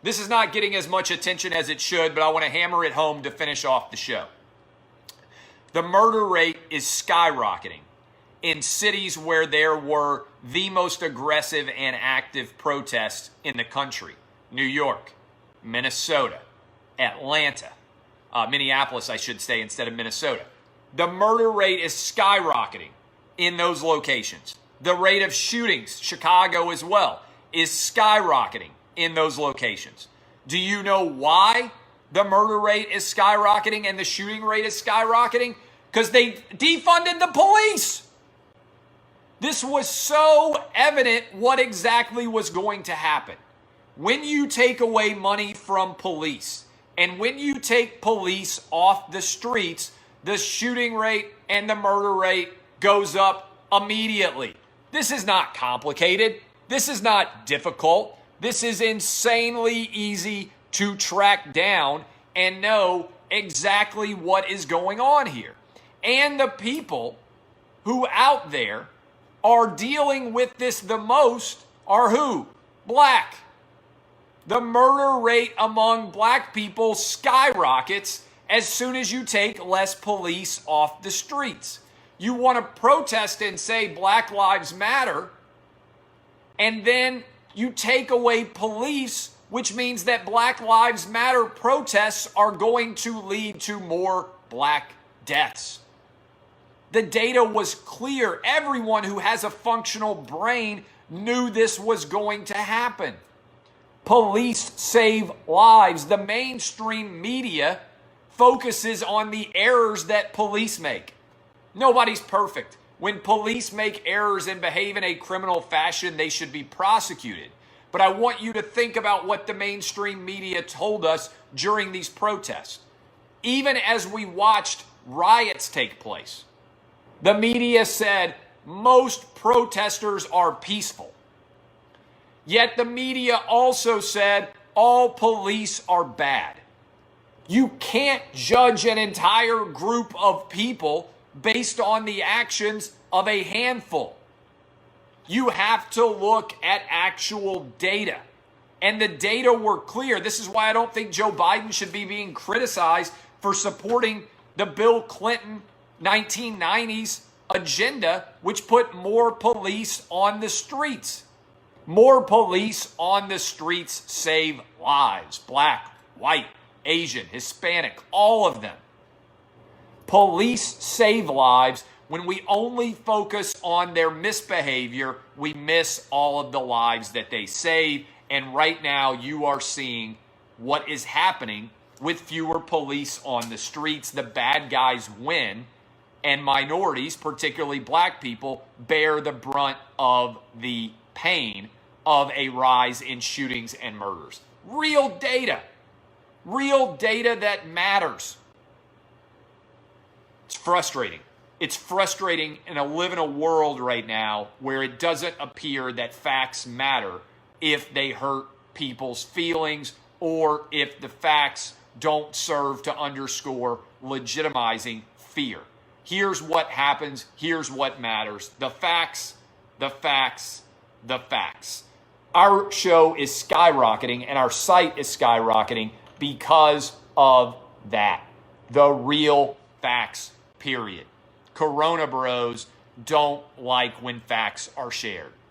This is not getting as much attention as it should, but I want to hammer it home to finish off the show. The murder rate is skyrocketing in cities where there were the most aggressive and active protests in the country. New York, Minnesota, Atlanta, Minneapolis, I should say, instead of Minnesota. The murder rate is skyrocketing in those locations. The rate of shootings, Chicago as well, is skyrocketing in those locations. Do you know why the murder rate is skyrocketing and the shooting rate is skyrocketing? Because they defunded the police. This was so evident what exactly was going to happen. When you take away money from police and when you take police off the streets, the shooting rate and the murder rate goes up immediately. This is not complicated. This is not difficult. This is insanely easy to track down and know exactly what is going on here. And the people who out there are dealing with this the most are who? Black. The murder rate among black people skyrockets as soon as you take less police off the streets. You want to protest and say Black Lives Matter, and then you take away police, which means that Black Lives Matter protests are going to lead to more black deaths. The data was clear. Everyone who has a functional brain knew this was going to happen. Police save lives. The mainstream media focuses on the errors that police make. Nobody's perfect. When police make errors and behave in a criminal fashion, they should be prosecuted. But I want you to think about what the mainstream media told us during these protests. Even as we watched riots take place, the media said most protesters are peaceful. Yet the media also said all police are bad. You can't judge an entire group of people based on the actions of a handful. You have to look at actual data. And the data were clear. This is why I don't think Joe Biden should be being criticized for supporting the Bill Clinton 1990s agenda, which put more police on the streets. More police on the streets save lives. Black, white, Asian, Hispanic, all of them. Police save lives. When we only focus on their misbehavior, we miss all of the lives that they save. And right now you are seeing what is happening with fewer police on the streets. The bad guys win, and minorities, particularly black people, bear the brunt of the pain of a rise in shootings and murders. Real data that matters. It's frustrating. It's frustrating to live in a world right now where it doesn't appear that facts matter if they hurt people's feelings or if the facts don't serve to underscore legitimizing fear. Here's what happens. Here's what matters. The facts, the facts, the facts. Our show is skyrocketing and our site is skyrocketing because of that. The real facts, period. Corona bros don't like when facts are shared.